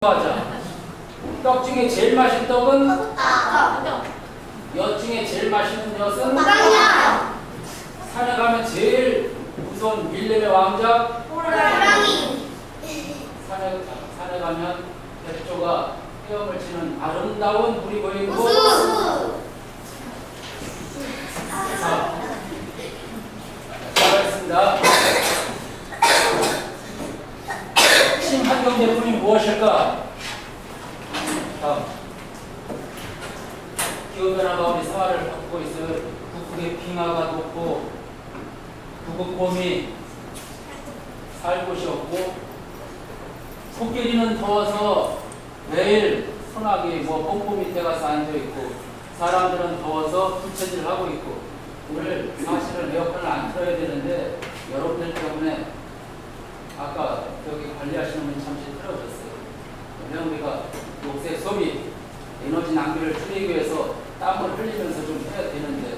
맞아. 떡 중에 제일 맛있는 떡은 떡. 엿 중에 제일 맛있는 엿은 호랑이야. 산에 가면 제일 무서운 밀림의 왕자 호랑이. 산에 가면 백조가 헤엄을 치는 아름다운 물이 보이고 우수. 자, 잘했습니다. 신환경 제품이 무엇일까? 다음. 기후변화가 우리 생활을 바꾸고 있어요. 북극의 빙하가 녹고 북극곰이 살 곳이 없고 코끼리는 더워서 매일 소나기 폭포 밑에 가서 앉아있고 사람들은 더워서 부채질 하고 있고 오늘 사실은 에어컨을 안 틀어야 되는데 여러분들 때문에 아까 여기 관리하시는 분이 잠시 틀어졌어요. 왜냐면 우리가 녹색 소비, 에너지 낭비를 줄이기 위해서 땀을 흘리면서 좀 해야 되는데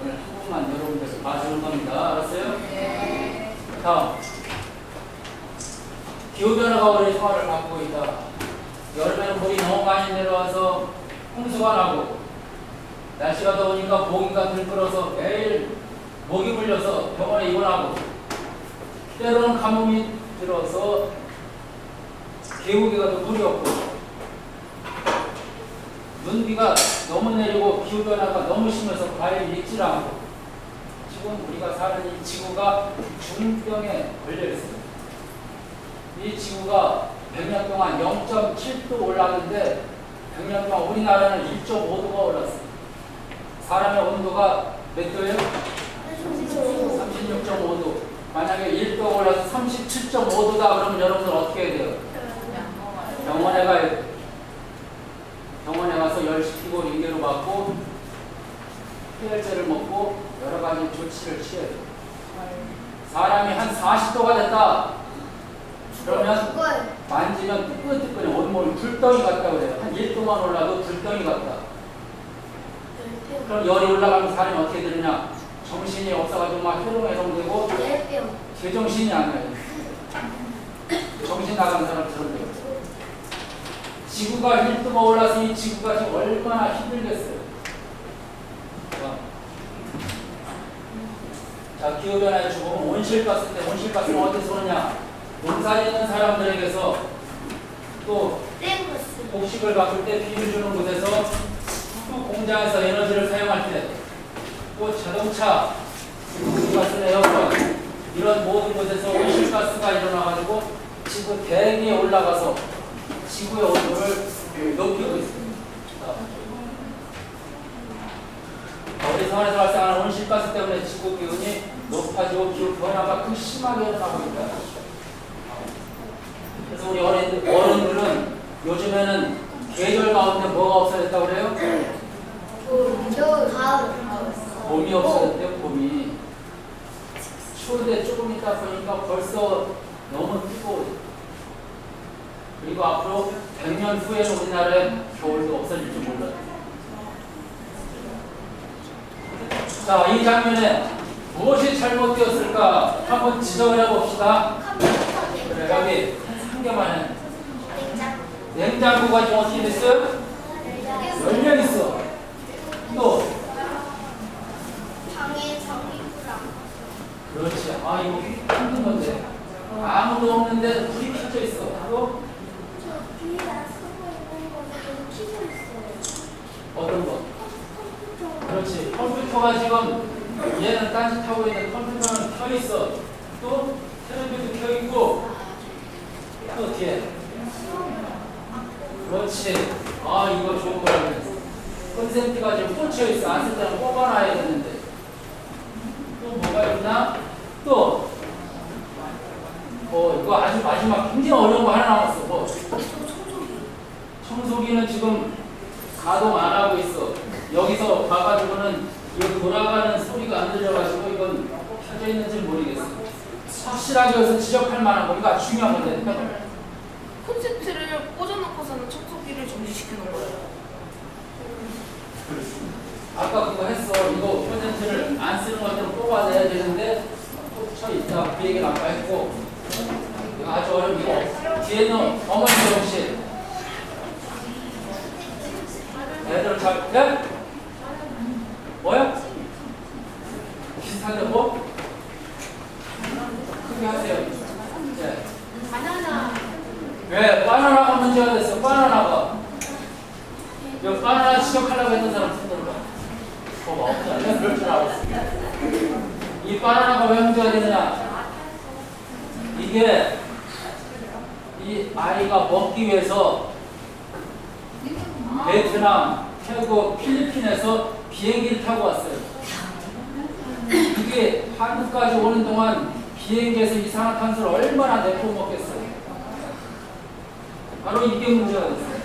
오늘 한 번만 여러분들 봐주는 겁니다. 알았어요? 네. 다음. 기후변화가 우리 생활을 바꾸고 있다. 여름에는 물이 너무 많이 내려와서 홍수가 나고 날씨가 더우니까 모기가 들끓어서 매일 모기 물려서 병원에 입원하고 때로는 가뭄이 들어서 계곡에 가도 물이 없고 눈비가 너무 내리고 기후변화가 너무 심해서 과일 익질 않고 지금 우리가 사는 이 지구가 중병에 걸려 있습니다. 이 지구가 100년 동안 0.7도 올랐는데 100년 동안 우리나라는 1.5도가 올랐습니다. 사람의 온도가 몇 도예요? 36.5도. 만약에 1도 올라서 37.5도다 그러면 여러분들 어떻게 해야 돼요? 병원에 가야 돼요. 병원에 가서 열 식히고 인계로 받고 해열제를 먹고 여러 가지 조치를 취해야 돼요. 사람이 한 40도가 됐다. 그러면 만지면 뜨끈뜨끈해. 온몸이 불덩이 같다 그래요. 한 1도만 올라도 불덩이 같다. 그럼 열이 올라가면 사람이 어떻게 되느냐? 정신이 없어가지고 막 혈용해동되고 제정신이 아니에요. 정신 나간 사람처럼 돼요. 지구가 1도가 올라서 이 지구가 지금 얼마나 힘들겠어요. 자, 기후변화의 주범은 온실가스인데 온실가스는 어디서 오느냐? 농사에 있는 사람들에게서 또 곡식을 바꿀 때 비를 주는 곳에서 또 공장에서 에너지를 사용할 때 또 자동차, 가스, 에어컨 이런 모든 곳에서 온실가스가 일어나가지고 지구 대기에 올라가서 지구의 온도를 높이고 있습니다. 우리 생활에서 발생하는 온실가스 때문에 지구 기온이 높아지고 기후 변화가 더 심하게 일어나고 있다. 그래서 우리 어른들은 요즘에는 계절 가운데 뭐가 없어졌다고 그래요? 봄이 없어졌대요. 봄이 추운데 조금 있다 보니까 벌써 너무 뜨거워요. 그리고 앞으로 100년 후에는 우리나라에 겨울도 없어질지 몰라요. 자, 이 장면에 무엇이 잘못되었을까 한번 지적을 해봅시다. 그래, 여기 한 개만 해. 냉장고가 지금 어떻게 됐어요? 열려 있어. 또 그렇지. 아, 이거 힘든 건데. 아무도 없는데 불이 켜져 있어. 또 어떤 거? 그렇지. 컴퓨터가 지금 얘는 딴짓하고 있는데 컴퓨터는 켜 있어. 또 텔레비도 켜 있고 또 뒤에. 그렇지. 아, 이거 좋은 거라고 했어. 콘센트가 지금 꽂혀 있어. 안 쓸 때는 뽑아놔야 되는데. 또 뭐가 있나? 또 이거 아주 마지막 굉장히 어려운 거 하나 남았어. 청소기는 지금 가동 안 하고 있어. 여기서 봐가지고는 이거 돌아가는 소리가 안 들려가지고 이건 켜져 있는지 모르겠어. 확실하게 여기서 지적할 만한 거. 이거 중요한 건데. 콘센트를 꽂아놓고서는 청소기를 정지시키는 거예요. 아까 그거 했어. 이거 콘센트를 안 쓰는 것들은 뽑아내야 되는데 꽂혀 있다. 그 얘기를 아까 했고. 이거 아주 어려운 거. 뒤에는 어머니 정신. 바나나가 문제가 됐어. 바나나가. 여기 바나나 지적하려고 했던 사람 손들어봐. 없잖아. 내가 그럴 줄 알았어. 이 바나나가 왜 문제가 되느냐? 이게 이 아이가 먹기 위해서 베트남, 태국, 필리핀에서 비행기를 타고 왔어요. 이게 한국까지 오는 동안 비행기에서 이산화탄소를 얼마나 내뿜먹겠어요. 바로 이게 문제가 됐어요.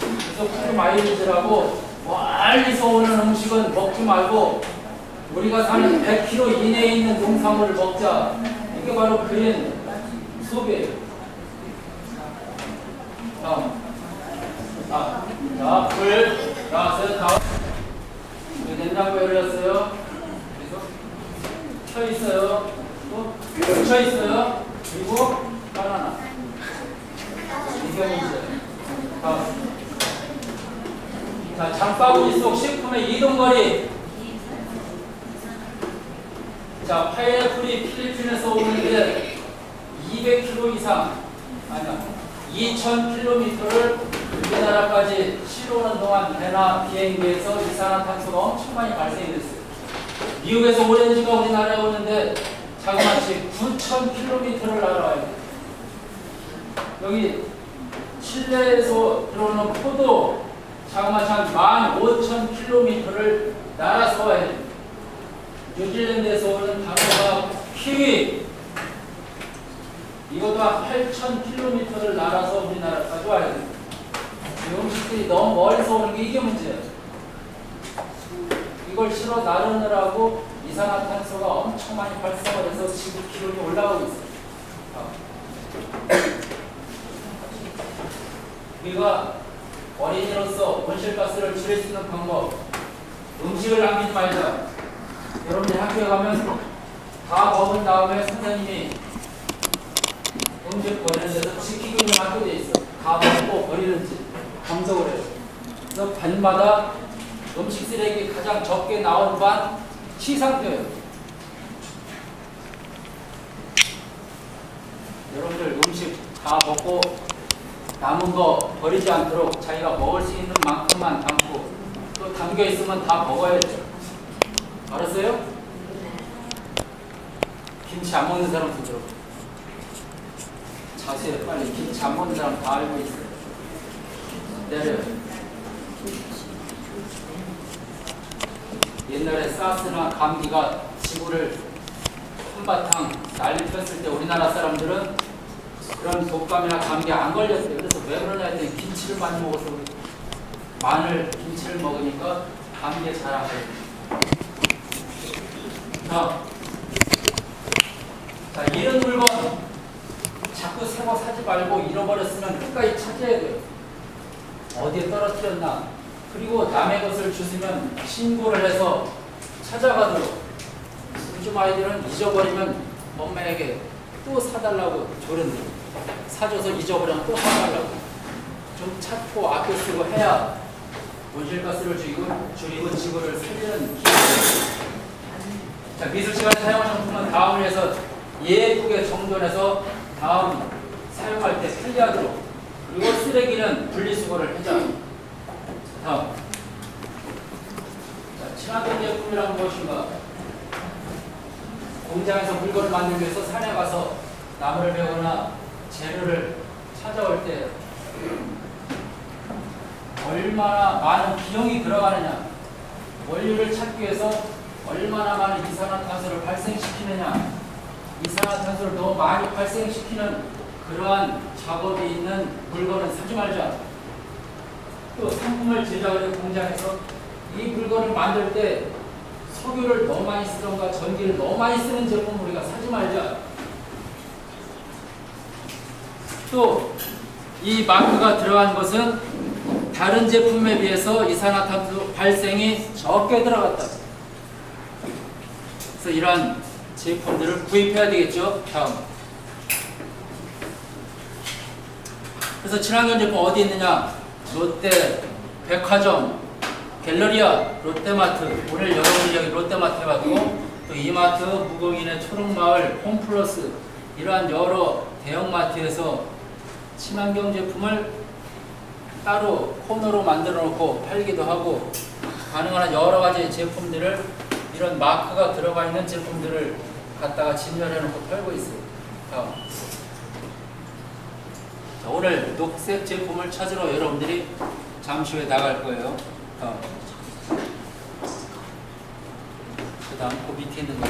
그래서 풀마일리지라고 멀리서 오는 음식은 먹지 말고 우리가 사는 100km 이내에 있는 농산물을 먹자. 이게 바로 그린 소비예요. 다음. 자, 불 나왔어요. 다음. 냉장고 열렸어요. 그래서 켜 있어요. 또 켜 있어요. 그리고 바나나. 이게 문제. 다음. 자, 장바구니 속 식품의 이동거리. 자, 파인애플이 필리핀에서 오는데 200km 이상, 아니야, 2000km를 우리나라까지 실어오는 동안 배나 비행기에서 이산화탄소가 엄청 많이 발생이 됐어요. 미국에서 오렌지가 우리나라에 오는데 자그마치 9000km를 날아와요. 여기 칠레에서 들어오는 포도 자그마치 한 15,000km를 날아서 와야 돼요. 뉴질랜드에서 오는 단어가 키위, 이것도 한 8,000km를 날아서 우리나라까지 와야 돼요. 이 음식들이 너무 멀리서 오는 게 이게 문제예요. 이걸 실어 나르느라고 이산화탄소가 엄청 많이 발생을 해서 지구 기온이 올라가고 있어요. 우리가 어린이로서 온실가스를 줄일 수 있는 방법, 음식을 남기지 말자. 여러분들 학교에 가면 다 먹은 다음에 선생님이 음식 버리는 데서 지키고 있는 학교에 있어. 다 먹고 버리는지 감독을 해요. 그래서 반마다 음식 쓰레기 가장 적게 나온 반 시상표예요. 여러분들 음식 다 먹고 남은 거 버리지 않도록 자기가 먹을 수 있는 만큼만 담고 또 담겨 있으면 다 먹어야죠. 알았어요? 김치 안 먹는 사람 들어. 자세히 빨리. 김치 안 먹는 사람 다 알고 있어요. 내려요. 옛날에 사스나 감기가 지구를 한바탕 난리 폈을 때 우리나라 사람들은 그런 독감이나 감기 안 걸렸대요. 그래서 왜 그러냐 했더니 김치를 많이 먹어서 마늘, 김치를 먹으니까 감기에 잘 안 걸려요. 자, 이런 물건 자꾸 새거 사지 말고 잃어버렸으면 끝까지 찾아야 돼요. 어디에 떨어뜨렸나. 그리고 남의 것을 주시면 신고를 해서 찾아가도록. 요즘 아이들은 잊어버리면 엄마에게 또 사달라고 조른대요. 사줘서 잊어버리면 또 사달라고. 좀 찾고 아껴 쓰고 해야 온실가스를 줄이고 지구를 살리는 기회입니다. 자, 미술 시간에 사용한 정품은 다음을 해서 예쁘게 정돈해서 다음 사용할 때 편리하도록. 그리고 쓰레기는 분리수거를 하자. 다음. 자, 친환경 제품이란 무엇인가? 공장에서 물건을 만들기 위해서 산에 가서 나무를 베거나 재료를 찾아올 때 얼마나 많은 비용이 들어가느냐, 원료를 찾기 위해서 얼마나 많은 이산화탄소를 발생시키느냐, 이산화탄소를 너무 많이 발생시키는 그러한 작업이 있는 물건은 사지 말자. 또 상품을 제작하는 공장에서 이 물건을 만들 때 석유를 너무 많이 쓰던가 전기를 너무 많이 쓰는 제품 우리가 사지 말자. 또 이 마크가 들어간 것은 다른 제품에 비해서 이산화탄소 발생이 적게 들어갔다. 그래서 이러한 제품들을 구입해야 되겠죠. 다음. 그래서 친환경 제품 어디 있느냐? 롯데, 백화점, 갤러리아, 롯데마트. 오늘 여러분이 여기 롯데마트에 왔고 또 이마트, 무공인의 초록마을, 홈플러스 이러한 여러 대형마트에서 친환경 제품을 따로 코너로 만들어 놓고 팔기도 하고, 가능한 한 여러 가지 제품들을, 이런 마크가 들어가 있는 제품들을 갖다가 진열해 놓고 팔고 있어요. 자, 오늘 녹색 제품을 찾으러 여러분들이 잠시 후에 나갈 거예요. 그 다음 그 밑에 있는 거.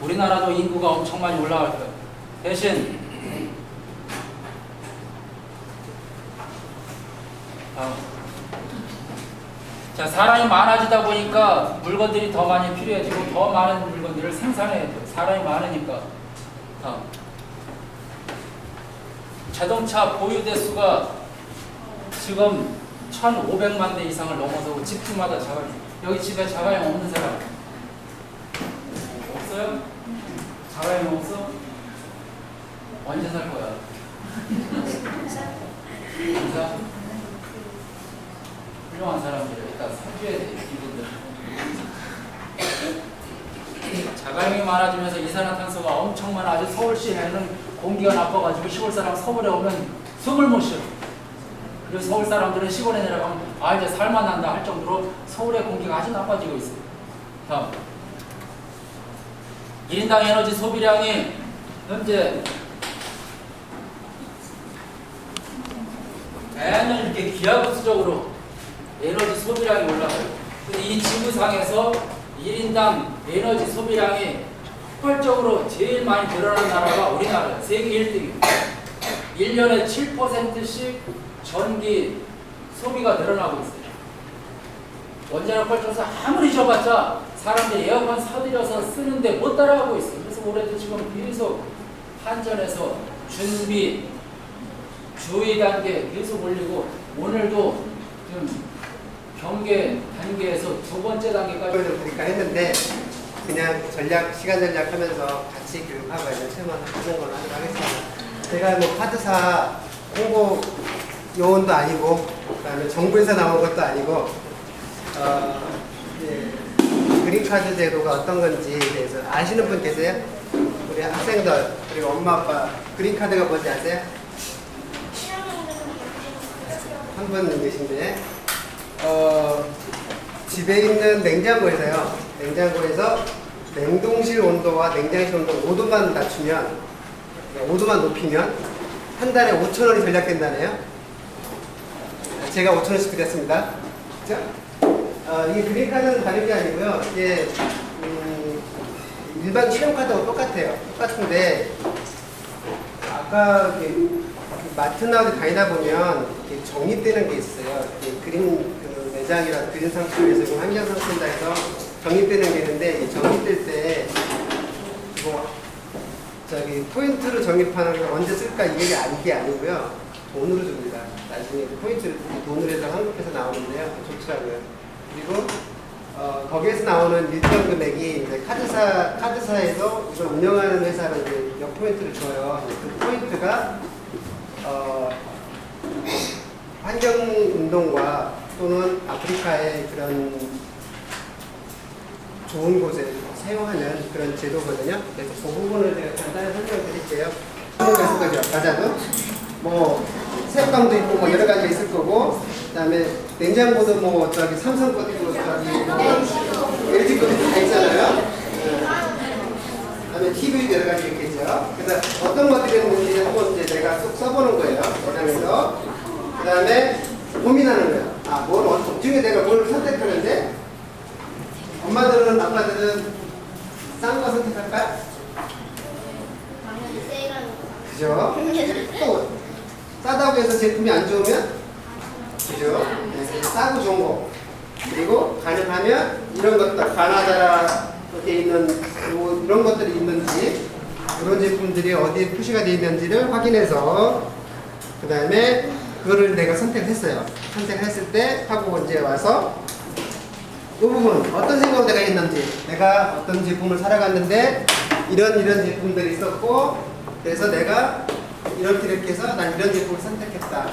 우리나라도 인구가 엄청 많이 올라갈 거예요. 대신 자, 사람이 많아지다 보니까 물건들이 더 많이 필요해지고 더 많은 물건들을 생산해야 돼요. 사람이 많으니까. 자동차 보유 대수가 지금 1,500만 대 이상을 넘어서고 집집마다 자가용. 여기 집에 자가용 없는 사람 없어요? 자가용 없어? 언제 살 거야? 진짜? 훌륭한 사람들을 일단 사줘야 돼, 이분들. 자가용이 많아지면서 이산화탄소가 엄청 많아져. 서울시에는 공기가 나빠가지고 시골 사람 서울에 오면 숨을 못 쉬어. 그리고 서울 사람들은 시골에 내려가면 아 이제 살만한다 할 정도로 서울의 공기가 아주 나빠지고 있어요. 다음 1인당 에너지 소비량이 현재 매년 이렇게 기하급수적으로 에너지 소비량이 올라가요. 근데 이 지구상에서 1인당 에너지 소비량이 폭발적으로 제일 많이 늘어난 나라가 우리나라예요. 세계 1등이에요. 1년에 7%씩 전기 소비가 늘어나고 있어요. 원자력 발전소 아무리 줘봤자 사람들이 에어컨 사들여서 쓰는데 못 따라가고 있어요. 그래서 올해도 지금 계속 한전에서 준비, 주의 단계 계속 올리고 오늘도 좀 경계 단계에서 두 번째 단계까지 그러니까 했는데 그냥 시간 전략하면서 같이 교육하고 이제 체험하는 걸로 하도록 하겠습니다. 제가 뭐 카드사 홍보 요원도 아니고 그다음에 정부에서 나온 것도 아니고 그린카드 제도가 어떤 건지에 대해서 아시는 분 계세요? 우리 학생들 그리고 엄마 아빠 그린카드가 뭔지 아세요? 한 분 계신데 집에 있는 냉장고에서 냉동실 온도와 냉장실 온도 5도만 낮추면 5도만 높이면 한 달에 5,000원이 절약된다네요. 제가 5,000원씩 드렸습니다. 그렇죠? 이게 그린카드는 다른 게 아니고요. 이게 일반 신용카드하고 똑같아요. 똑같은데 아까 마트나 어디 다니다 보면 이렇게 적립되는 게 있어요. 그린 매장이라 그린 상품에서 환경 상품다해서 적립되는 게 있는데 이 적립될 때 포인트로 적립하는 걸 언제 쓸까 이게 아니고요. 돈으로 줍니다. 나중에 포인트를 돈으로 해서 한국에서 나오는데요. 좋더라고요. 그리고 거기에서 나오는 일정 금액이 이제 카드사에서 이걸 운영하는 회사로 이제 몇 포인트를 줘요. 그 포인트가 환경운동과 또는 아프리카의 그런 좋은 곳에 사용하는 그런 제도거든요. 그래서 그 부분을 제가 간단히 설명을 드릴게요. 갔을 거죠. 과자도 뭐 새우깡도 있고 뭐 여러 가지가 있을 거고, 그다음에 냉장고도 뭐 삼성 것도 있고 LG 것도 다 있잖아요. 그다음에 TV도 여러 가지 있겠죠. 그래서 어떤 것들이 있는지 한번 이제 제가 쏙 써보는 거예요. 매장에서. 그다음에 고민하는 거예요. 뭘 중에 내가 뭘 선택하는데 엄마들은 아빠들은 싼 거 선택할까요? 그죠? 또 싸다고 해서 제품이 안 좋으면 그죠? 네. 싸고 좋은 거. 그리고 가능하면 이런 것들 가나다라 이렇게 있는 이런 것들이 있는지 이런 제품들이 어디에 표시가 되어 있는지를 확인해서 그 다음에 그거를 내가 선택했어요. 선택했을 때 학원지에 와서 이 부분 어떤 생각을 내가 했는지 내가 어떤 제품을 사러 갔는데 이런 제품들이 있었고 그래서 내가 이렇게 해서 난 이런 제품을 선택했다.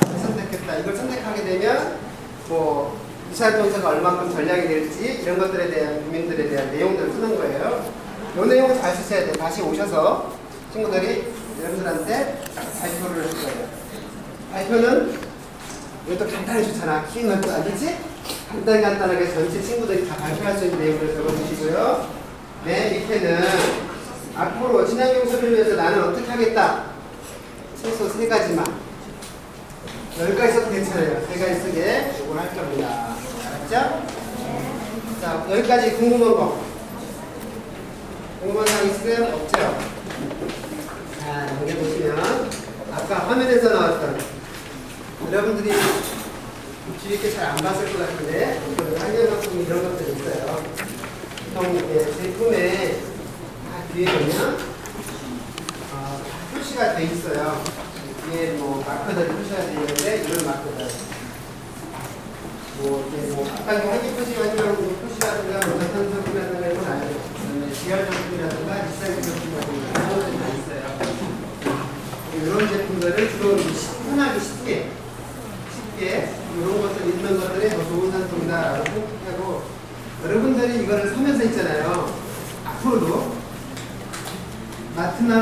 이걸 선택하게 되면 뭐 이차전차가 얼마큼 전량이 될지 이런 것들에 대한 국민들에 대한 내용들을 쓰는 거예요. 이 내용을 잘 쓰셔야 돼요. 다시 오셔서 친구들이 여러분들한테 발표를 할 거예요. 발표는 이것도 간단히 좋잖아. 긴 것도 아니지? 간단하게 전체 친구들이 다 발표할 수 있는 내용을 적어주시고요. 네, 밑에는 앞으로 친환경소비를 위해서 나는 어떻게 하겠다. 최소 3가지만. 10가지 써도 괜찮아요. 3가지 쓰게 이걸 할 겁니다. 알았죠? 자, 여기까지 궁금한 거. 궁금한 사항 있으면 없죠? 자, 넘겨보시면 아까 화면에서 나왔던 여러분들이 주의 깊게 잘 안 봤을 것 같은데 환경상품 이런 것들이 있어요. 보통 제품에 뒤에 보면 표시가 돼 있어요. 뒤에 뭐 마크들이 표시가 돼 있는데 이런 마크들 아까 환경 표시가 표시라든가 전탄 제품이라든가 이런 건 아니에요. 그다음에 지열 제품이라든가 리사이클 제품이라든가 이런 것들이 다 있어요. 이런 제품들을 주로 편하게 쉽게 이런 것들 있는 것들이 더 좋은 상품이다라고 생각하고 여러분들이 이거를 사면서 있잖아요. 앞으로도 마트나